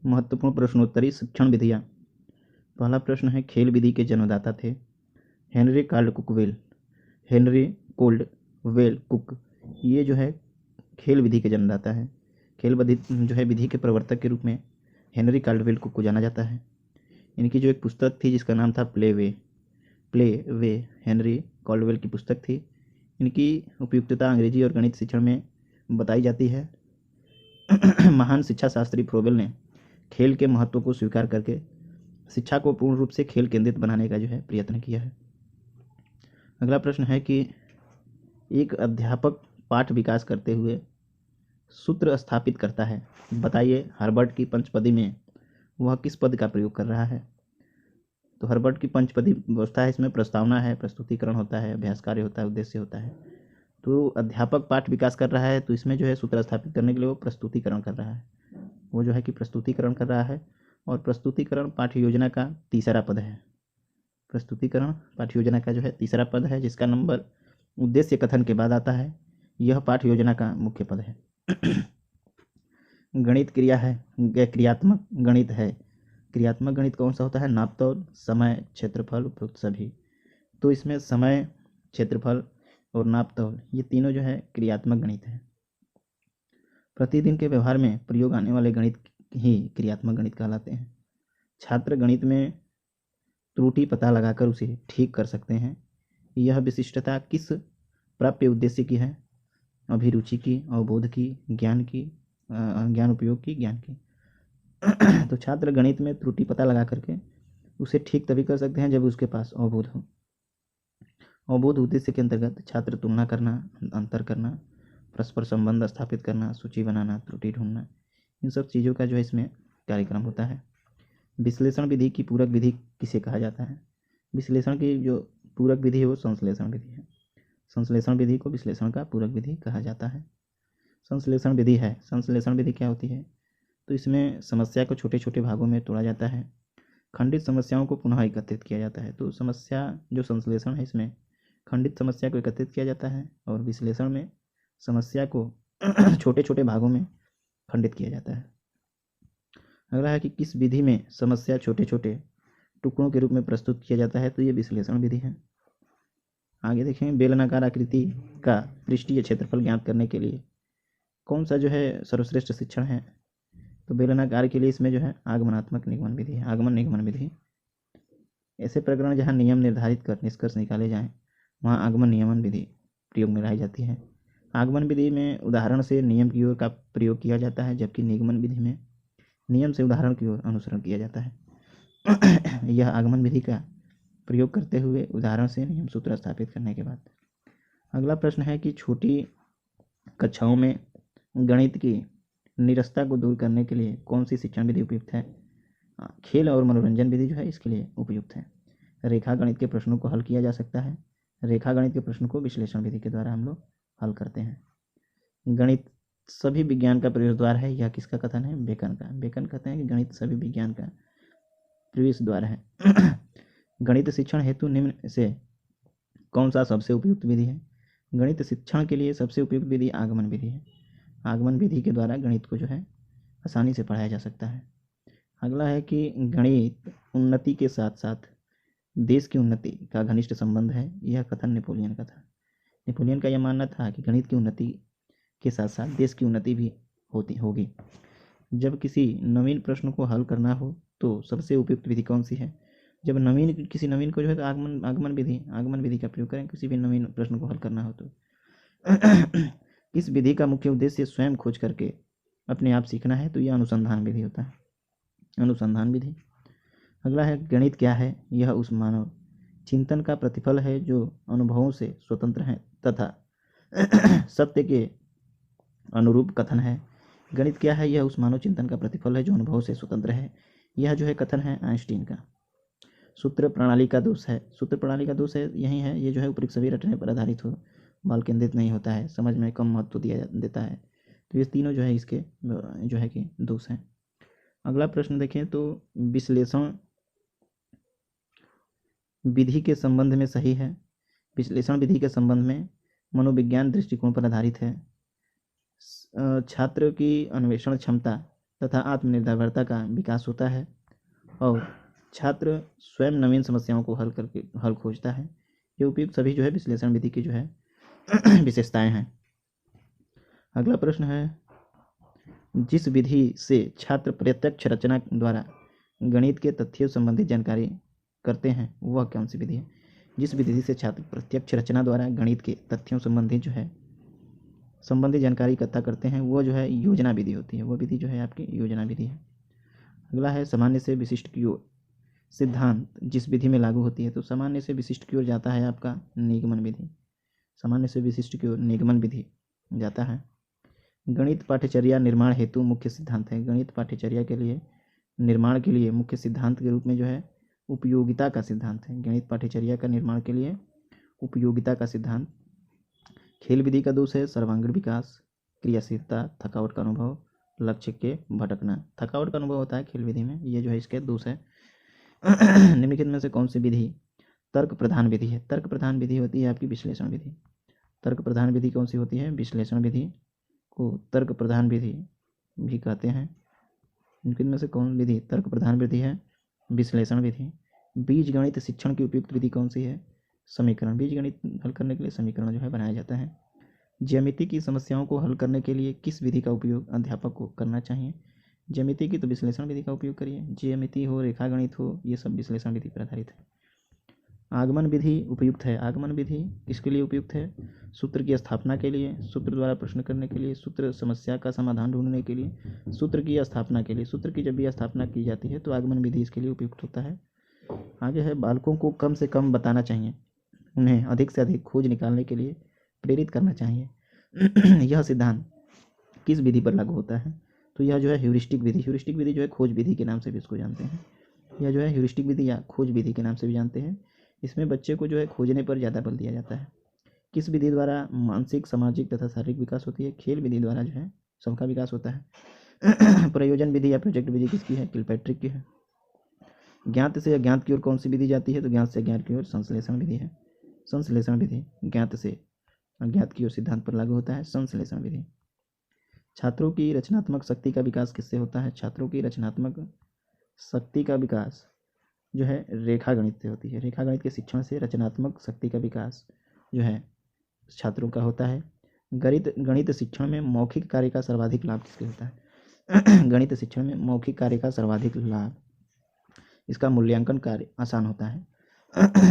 महत्वपूर्ण प्रश्नोत्तरी शिक्षण विधियाँ। पहला प्रश्न है, खेल विधि के जन्मदाता थे Henry Caldwell. Henry Caldwell cook, ये जो है खेल विधि के जन्मदाता है। खेल विधि जो है विधि के प्रवर्तक के रूप में हेनरी कोल्डवेल कुक को जाना जाता है। इनकी जो एक पुस्तक थी जिसका नाम था प्ले वे हेनरी कोल्डवेल की पुस्तक थी। इनकी उपयुक्तता अंग्रेजी और गणित शिक्षण में बताई जाती है। महान शिक्षा शास्त्री फ्रोबेल ने खेल के महत्व को स्वीकार करके शिक्षा को पूर्ण रूप से खेल केंद्रित बनाने का जो है प्रयत्न किया है। अगला प्रश्न है कि एक अध्यापक पाठ विकास करते हुए सूत्र स्थापित करता है, बताइए हर्बर्ट की पंचपदी में वह किस पद का प्रयोग कर रहा है। तो हर्बर्ट की पंचपदी व्यवस्था है, इसमें प्रस्तावना है, प्रस्तुतिकरण होता है, अभ्यास कार्य होता है, उद्देश्य होता है। तो अध्यापक पाठ विकास कर रहा है तो इसमें जो है सूत्र स्थापित करने के लिए वो प्रस्तुतिकरण कर रहा है। वो जो है कि प्रस्तुतिकरण कर रहा है और प्रस्तुतिकरण पाठ्य योजना का तीसरा पद है। प्रस्तुतिकरण पाठ्य योजना का जो है तीसरा पद है, जिसका नंबर उद्देश्य कथन के बाद आता है। यह पाठ्य योजना का मुख्य पद है। गणित क्रिया है, क्रियात्मक गणित है। क्रियात्मक गणित कौन सा होता है? नापतोल, समय, क्षेत्रफल, उपयुक्त सभी। तो इसमें समय, क्षेत्रफल और नापतोल ये तीनों जो है क्रियात्मक गणित है। प्रतिदिन के व्यवहार में प्रयोग आने वाले गणित ही क्रियात्मक गणित कहलाते हैं। छात्र गणित में त्रुटि पता लगाकर उसे ठीक कर सकते हैं। यह विशिष्टता किस प्राप्य उद्देश्य की है? अभिरुचि की, अवबोध की, ज्ञान की, ज्ञान उपयोग की, ज्ञान की। तो छात्र गणित में त्रुटि पता लगा करके उसे ठीक तभी कर सकते हैं जब उसके पास अवबोध हो। अवबोध उद्देश्य के अंतर्गत छात्र तुलना करना, अंतर करना, परस्पर संबंध स्थापित करना, सूची बनाना, त्रुटि ढूंढना, इन सब चीज़ों का जो है इसमें कार्यक्रम होता है। विश्लेषण विधि की पूरक विधि किसे कहा जाता है? विश्लेषण की जो पूरक विधि है वो संश्लेषण विधि है। संश्लेषण विधि को विश्लेषण का पूरक विधि कहा जाता है। संश्लेषण विधि है, संश्लेषण विधि क्या होती है? तो इसमें समस्या को छोटे छोटे भागों में तोड़ा जाता है, खंडित समस्याओं को पुनः एकत्रित किया जाता है। तो समस्या जो संश्लेषण है इसमें खंडित समस्या को एकत्रित किया जाता है और विश्लेषण में समस्या को छोटे छोटे भागों में खंडित किया जाता है। अगला है कि किस विधि में समस्या छोटे छोटे टुकड़ों के रूप में प्रस्तुत किया जाता है? तो ये विश्लेषण विधि है। आगे देखें, बेलनाकार आकृति का पृष्ठीय क्षेत्रफल ज्ञात करने के लिए कौन सा जो है सर्वश्रेष्ठ शिक्षण है? तो बेलनाकार के लिए इसमें जो है आगमनात्मक निगमन विधि है, आगमन निगमन विधि। ऐसे प्रकरण जहाँ नियम निर्धारित कर निष्कर्ष निकाले जाएं वहाँ आगमन नियमन विधि प्रयोग में लाई जाती है। आगमन विधि में उदाहरण से नियम की ओर का प्रयोग किया जाता है, जबकि निगमन विधि में नियम से उदाहरण की ओर अनुसरण किया जाता है। यह आगमन विधि का प्रयोग करते हुए उदाहरण से नियम सूत्र स्थापित करने के बाद। अगला प्रश्न है कि छोटी कक्षाओं में गणित की नीरसता को दूर करने के लिए कौन सी शिक्षण विधि उपयुक्त है? खेल और मनोरंजन विधि जो है इसके लिए उपयुक्त है। रेखा गणित के प्रश्नों को हल किया जा सकता है। रेखा गणित के प्रश्नों को विश्लेषण विधि के द्वारा हम लोग हल करते हैं। गणित सभी विज्ञान का प्रवेश द्वार है, यह किसका कथन है? बेकन का। बेकन कहते हैं कि गणित सभी विज्ञान का प्रवेश द्वार है। गणित शिक्षण हेतु निम्न से कौन सा सबसे उपयुक्त विधि है? गणित शिक्षण के लिए सबसे उपयुक्त विधि आगमन विधि है। आगमन विधि के द्वारा गणित को जो है आसानी से पढ़ाया जा सकता है। अगला है कि गणित उन्नति के साथ साथ देश की उन्नति का घनिष्ठ संबंध है, यह कथन नेपोलियन का था। नेपोलियन का यह मानना था कि गणित की उन्नति के साथ साथ देश की उन्नति भी होगी। जब किसी नवीन प्रश्न को हल करना हो तो सबसे उपयुक्त विधि कौन सी है? जब किसी नवीन को जो है तो आगमन विधि का प्रयोग करें किसी भी नवीन प्रश्न को हल करना हो तो। इस विधि का मुख्य उद्देश्य स्वयं खोज करके अपने आप सीखना है, तो यह अनुसंधान विधि होता है, अनुसंधान विधि। अगला है गणित क्या है? यह उस मानव चिंतन का प्रतिफल है जो अनुभवों से स्वतंत्र है तथा सत्य के अनुरूप कथन है। गणित क्या है? यह उस मानव चिंतन का प्रतिफल है जो अनुभव से स्वतंत्र है। यह जो है कथन है आइंस्टीन का। सूत्र प्रणाली का दोष है। सूत्र प्रणाली का दोष है यही है, ये जो है उपयुक्त सभी रटने पर आधारित हो, बाल केंद्रित नहीं होता है, समझ में कम महत्व देता है। तो ये तीनों जो है इसके जो है कि दोष हैं। अगला प्रश्न देखें तो विश्लेषण विधि के संबंध में सही है। विश्लेषण विधि के संबंध में मनोविज्ञान दृष्टिकोण पर आधारित है। छात्र की अन्वेषण क्षमता तथा आत्मनिर्भरता का विकास होता है और छात्र स्वयं नवीन समस्याओं को हल खोजता है। ये उपयुक्त सभी जो है विश्लेषण विधि की जो है विशेषताएं हैं। अगला प्रश्न है, जिस विधि से छात्र प्रत्यक्ष रचना द्वारा गणित के तथ्यों संबंधित जानकारी करते हैं वह कौन सी विधि है? जिस विधि से छात्र प्रत्यक्ष रचना द्वारा गणित के तथ्यों संबंधित जो है संबंधित जानकारी इकट्ठा करते हैं वो जो है योजना विधि होती है। वो विधि जो है आपकी योजना विधि है। अगला है, सामान्य से विशिष्ट की ओर सिद्धांत जिस विधि में लागू होती है। तो सामान्य से विशिष्ट की ओर जाता है आपका निगमन विधि। सामान्य से विशिष्ट की ओर निगमन विधि जाता है। गणित पाठ्यचर्या निर्माण हेतु मुख्य सिद्धांत है। गणित पाठ्यचर्या के लिए निर्माण के लिए मुख्य सिद्धांत के रूप में जो है उपयोगिता का सिद्धांत है। गणित पाठ्यचर्या का निर्माण के लिए उपयोगिता का सिद्धांत। खेल विधि का दोष है सर्वांगीण विकास, क्रियाशीलता, थकावट का अनुभव, लक्ष्य के भटकना। थकावट का अनुभव होता है खेल विधि में, ये जो है इसके दोष है। निम्नलिखित में से कौन सी विधि तर्क प्रधान विधि है? तर्क प्रधान विधि होती है आपकी विश्लेषण विधि। तर्क प्रधान विधि कौन सी होती है? विश्लेषण विधि को तर्क प्रधान विधि भी कहते हैं। निम्नलिखित में से कौन विधि तर्क प्रधान विधि है? विश्लेषण विधि। बीज गणित शिक्षण की उपयुक्त विधि कौन सी है? समीकरण। बीज गणित हल करने के लिए समीकरण जो है बनाया जाता है। ज्यामिति की समस्याओं को हल करने के लिए किस विधि का उपयोग अध्यापक को करना चाहिए? ज्यामिति की तो विश्लेषण विधि का उपयोग करिए। ज्यामिति हो, रेखा गणित हो, ये सब विश्लेषण विधि पर आधारित है। आगमन विधि उपयुक्त है। आगमन विधि किसके लिए उपयुक्त है? सूत्र की स्थापना के लिए, सूत्र द्वारा प्रश्न करने के लिए, सूत्र समस्या का समाधान ढूंढने के लिए, सूत्र की स्थापना के लिए। सूत्र की जब भी स्थापना की जाती है तो आगमन विधि इसके लिए उपयुक्त होता है। आगे है, बालकों को कम से कम बताना चाहिए, उन्हें अधिक से अधिक खोज निकालने के लिए प्रेरित करना चाहिए। यह सिद्धांत किस विधि पर लागू होता है? तो यह जो है ह्यूरिस्टिक विधि। ह्यूरिस्टिक विधि जो है खोज विधि के नाम से भी इसको जानते हैं। यह जो है ह्यूरिस्टिक विधि या खोज विधि के नाम से भी जानते हैं। इसमें बच्चे को जो है खोजने पर ज़्यादा बल दिया जाता है। किस विधि द्वारा मानसिक, सामाजिक तथा शारीरिक विकास होती है? खेल विधि द्वारा जो है सबका विकास होता है। प्रयोजन विधि या प्रोजेक्ट विधि किसकी है? किलपैट्रिक की है। ज्ञात से अज्ञात की ओर कौन सी विधि जाती है? तो ज्ञात से अज्ञात की ओर संश्लेषण विधि है। संश्लेषण विधि ज्ञात से अज्ञात की ओर सिद्धांत पर लागू होता है। संश्लेषण विधि। छात्रों की रचनात्मक शक्ति का विकास किससे होता है? छात्रों की रचनात्मक शक्ति का विकास जो है रेखा गणित से होती है। रेखा गणित के शिक्षण से रचनात्मक शक्ति का विकास जो है छात्रों का होता है। गणित शिक्षण में मौखिक कार्य का सर्वाधिक लाभ किसके होता है? गणित शिक्षण में मौखिक कार्य का सर्वाधिक लाभ, इसका मूल्यांकन कार्य आसान होता है।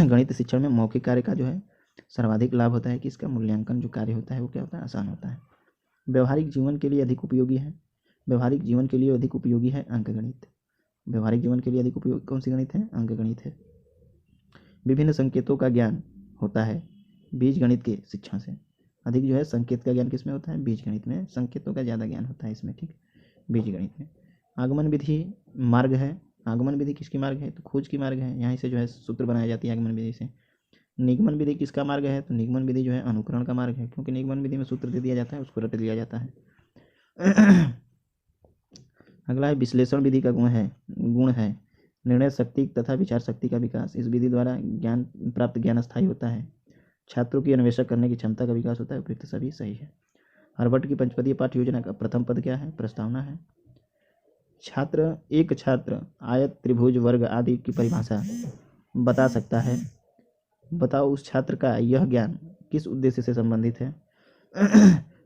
गणित शिक्षण में मौखिक कार्य का जो है सर्वाधिक लाभ होता है कि इसका मूल्यांकन जो कार्य होता है वो क्या होता है? आसान होता है। व्यवहारिक जीवन के लिए अधिक उपयोगी है। व्यवहारिक जीवन के लिए अधिक उपयोगी है अंकगणित। व्यवहारिक जीवन के लिए अधिक उपयोगी कौन सी गणित है? अंकगणित है। विभिन्न संकेतों का ज्ञान होता है बीज गणित के शिक्षण से। अधिक जो है संकेत का ज्ञान किसमें होता है? बीज गणित में। संकेतों का ज़्यादा ज्ञान होता है इसमें, ठीक, बीज गणित में। आगमन विधि मार्ग है। आगमन विधि किसकी मार्ग है? तो खोज की मार्ग है। यहाँ से जो है सूत्र बनाई जाती है आगमन विधि से। निगमन विधि किसका मार्ग है? तो निगमन विधि जो है अनुकरण का मार्ग है, क्योंकि निगमन विधि में सूत्र दे दिया जाता है, उसको रट लिया जाता है। अगला है, विश्लेषण विधि का गुण है निर्णय शक्ति तथा विचार शक्ति का विकास। इस विधि द्वारा प्राप्त ज्ञान स्थायी होता है। छात्रों की अन्वेषण करने की क्षमता का विकास होता है। उपयुक्त सभी सही है। हर्बर्ट की पंचपदीय पाठ्य योजना का प्रथम पद क्या है? प्रस्तावना है। एक छात्र आयत, त्रिभुज, वर्ग आदि की परिभाषा बता सकता है। बताओ उस छात्र का यह ज्ञान किस उद्देश्य से संबंधित है?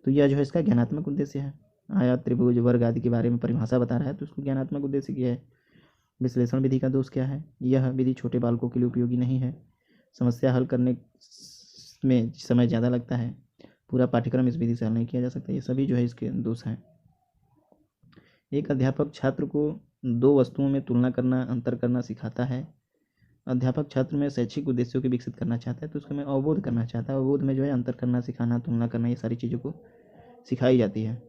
तो यह जो है इसका ज्ञानात्मक उद्देश्य है। आयत, त्रिभुज, वर्ग आदि के बारे में परिभाषा बता रहा है तो उसको ज्ञानात्मक उद्देश्य की है। विश्लेषण विधि का दोष क्या है? यह विधि छोटे बालकों के लिए उपयोगी नहीं है। समस्या हल करने में समय ज़्यादा लगता है। पूरा पाठ्यक्रम इस विधि से हल नहीं किया जा सकता। ये सभी जो है इसके दोष हैं। एक अध्यापक छात्र को दो वस्तुओं में तुलना करना, अंतर करना सिखाता है। अध्यापक छात्र में शैक्षिक उद्देश्यों को विकसित करना चाहता है तो उसको में अवबोध करना चाहता है। अवबोध में जो है अंतर करना सिखाना, तुलना करना, ये सारी चीज़ों को सिखाई जाती है।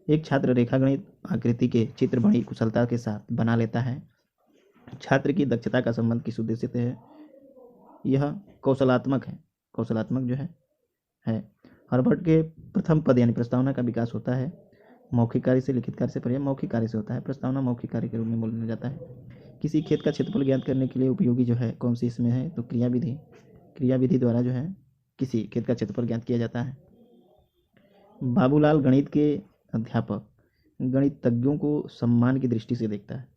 एक छात्र रेखागणित आकृति के चित्र बड़ी कुशलता के साथ बना लेता है। छात्र की दक्षता का संबंध किस उद्देश्य से है? यह कौशलात्मक है। कौशलात्मक जो है। हर्बर्ट के प्रथम पद यानी प्रस्तावना का विकास होता है मौखिक कार्य से, लिखित कार्य से परे मौखिक कार्य से होता है। प्रस्तावना मौखिक कार्य के रूप में बोला जाता है। किसी खेत का क्षेत्रफल ज्ञात करने के लिए उपयोगी जो है कौन सी इसमें है? तो क्रिया विधि। क्रिया विधि द्वारा जो है किसी खेत का क्षेत्रफल ज्ञात किया जाता है। बाबूलाल गणित के अध्यापक गणितज्ञों को सम्मान की दृष्टि से देखता है,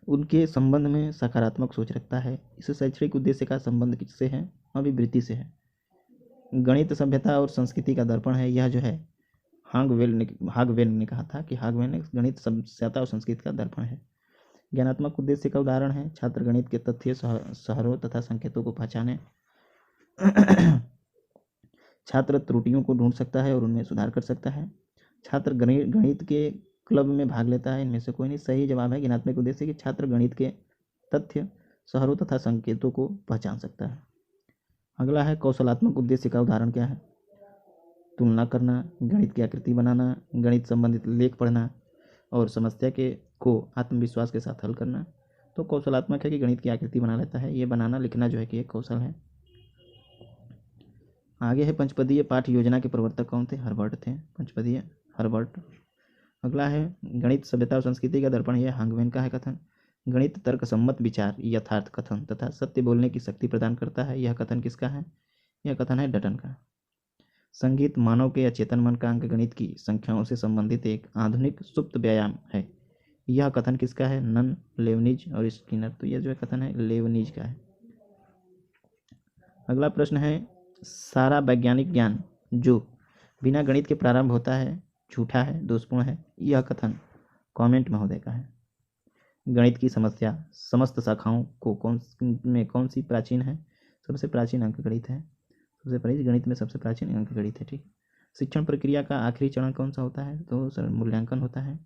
उनके संबंध में सकारात्मक सोच रखता है। इस शैक्षणिक उद्देश्य का संबंध किससे है? अभिवृत्ति से है। गणित सभ्यता और संस्कृति का दर्पण है। यह जो है हागवेल ने कहा था कि हागवेल ने गणित सभ्यता और संस्कृति का दर्पण है। ज्ञानात्मक उद्देश्य का उदाहरण है, छात्र गणित के तथ्य, शहरों तथा संकेतों को पहचाने। छात्र त्रुटियों को ढूंढ सकता है और उनमें सुधार कर सकता है। छात्र गणित के क्लब में भाग लेता है। इनमें से कोई नहीं। सही जवाब है ज्ञानात्मक उद्देश्य कि छात्र गणित के तथ्य, शहरों तथा संकेतों को पहचान सकता है। अगला है कौशलात्मक उद्देश्य का उदाहरण क्या है? तुलना करना, गणित की आकृति बनाना, गणित संबंधित लेख पढ़ना और समस्या को आत्मविश्वास के साथ हल करना। तो कौशलात्मक है कि गणित की आकृति बना लेता है। ये बनाना लिखना जो है कि एक कौशल है। आगे है पंचपदीय पाठ योजना के प्रवर्तक कौन थे? हर्बर्ट थे। पंचपदीय हर्बर्ट। अगला है गणित सभ्यता और संस्कृति का दर्पण, यह हागवेन का है कथन। गणित तर्कसम्मत विचार, यथार्थ कथन तथा सत्य बोलने की शक्ति प्रदान करता है। यह कथन किसका है? यह कथन है डटन का। संगीत मानव के अचेतन मन का अंकगणित की संख्याओं से संबंधित एक आधुनिक सुप्त व्यायाम है। यह कथन किसका है? नन, लेवनिज और स्किनर। तो यह जो है कथन है लेवनिज का है। अगला प्रश्न है, सारा वैज्ञानिक ज्ञान जो बिना गणित के प्रारंभ होता है झूठा है, दोषपूर्ण है। यह कथन कॉमेंट महोदय का है। गणित की समस्या समस्त शाखाओं को कौन सी प्राचीन है? सबसे प्राचीन अंकगणित है। सबसे पहले गणित में सबसे प्राचीन अंकगणित है। ठीक। शिक्षण प्रक्रिया का आखिरी चरण कौन सा होता है? तो सर मूल्यांकन होता है।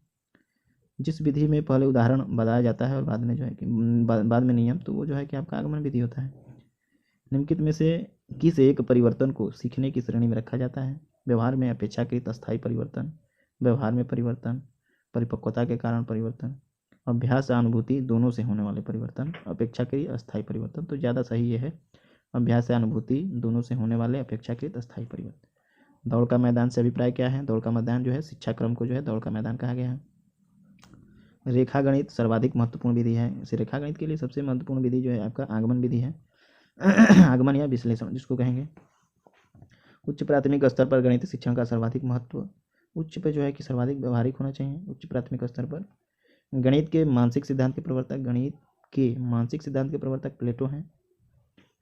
जिस विधि में पहले उदाहरण बताया जाता है और बाद में जो है कि बाद में नियम, तो वो जो है कि आपका आगमन विधि होता है। निम्नलिखित में से किस एक परिवर्तन को सीखने की श्रेणी में रखा जाता है? व्यवहार में अपेक्षाकृत अस्थायी परिवर्तन, व्यवहार में परिवर्तन, परिपक्वता के कारण परिवर्तन, अभ्यास या अनुभूति दोनों से होने वाले परिवर्तन, अपेक्षाकृत अस्थायी परिवर्तन। तो ज़्यादा सही ये है, अभ्यास या अनुभूति दोनों से होने वाले अपेक्षाकृत अस्थायी परिवर्तन। दौड़ का मैदान से अभिप्राय क्या है? दौड़ का मैदान जो है शिक्षा क्रम को जो है दौड़ का मैदान कहा गया है। रेखागणित सर्वाधिक महत्वपूर्ण विधि है। इसे रेखागणित के लिए सबसे महत्वपूर्ण विधि जो है आपका आगमन विधि है। आगमन या विश्लेषण जिसको कहेंगे। उच्च प्राथमिक स्तर पर गणित शिक्षण का सर्वाधिक महत्व, उच्च पे जो है कि सर्वाधिक व्यवहारिक होना चाहिए। उच्च प्राथमिक स्तर पर गणित के मानसिक सिद्धांत के प्रवर्तक प्लेटो हैं।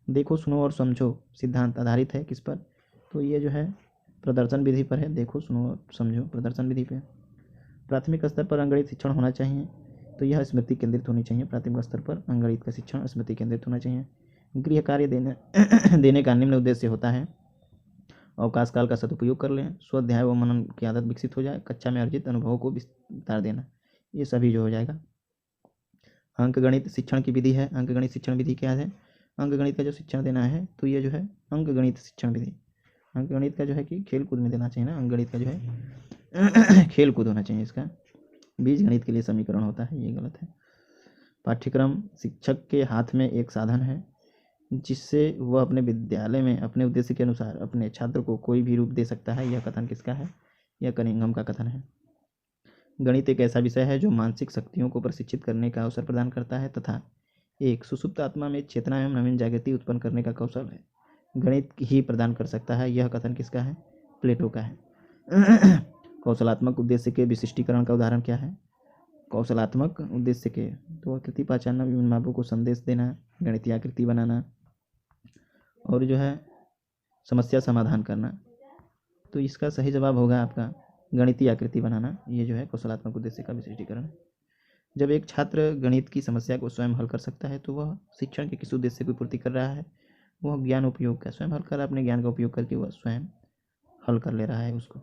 देखो सुनो और समझो सिद्धांत आधारित है किस पर? तो ये जो है प्रदर्शन विधि पर है। देखो सुनो और समझो प्रदर्शन विधि पे। प्राथमिक स्तर पर अंगणित शिक्षण होना चाहिए, तो यह स्मृति केंद्रित होनी चाहिए। प्राथमिक स्तर पर अंगणित का शिक्षण स्मृति केंद्रित होना चाहिए। गृह कार्य देने का निम्न उद्देश्य होता है, अवकाश काल का सदुपयोग कर लें, स्वाध्याय व मनन की आदत विकसित हो जाए, कक्षा में अर्जित अनुभवों को विस्तार देना, ये सभी जो हो जाएगा। अंकगणित शिक्षण की विधि है। अंकगणित शिक्षण विधि क्या है? अंकगणित का जो शिक्षण देना है तो ये जो है अंकगणित शिक्षण विधि। अंकगणित का जो है कि खेल कूद में देना चाहिए ना, अंकगणित का जो है खेल कूद होना चाहिए। इसका बीज गणित के लिए समीकरण होता है, ये गलत है। पाठ्यक्रम शिक्षक के हाथ में एक साधन है जिससे वह अपने विद्यालय में अपने उद्देश्य के अनुसार अपने छात्र को कोई भी रूप दे सकता है। यह कथन किसका है? यह कनिंघम का कथन है। गणित एक ऐसा विषय है जो मानसिक शक्तियों को प्रशिक्षित करने का अवसर प्रदान करता है तथा एक सुसुप्त आत्मा में चेतना एवं नवीन जागृति उत्पन्न करने का कौशल है गणित ही प्रदान कर सकता है। यह कथन किसका है? प्लेटो का है। कौशलात्मक उद्देश्य के विशिष्टीकरण का उदाहरण क्या है? कौशलात्मक उद्देश्य के तो आकृति पहचानना, विभिन्न मापों को संदेश देना, गणितीय आकृति बनाना और जो है समस्या समाधान करना। तो इसका सही जवाब होगा आपका गणितीय आकृति बनाना। ये जो है कौशलात्मक उद्देश्य का विशिष्टीकरण है। जब एक छात्र गणित की समस्या को स्वयं हल कर सकता है तो वह शिक्षण के किस उद्देश्य की पूर्ति कर रहा है? वह ज्ञान उपयोग का स्वयं हल कर अपने ज्ञान का उपयोग करके वह स्वयं हल कर ले रहा है उसको।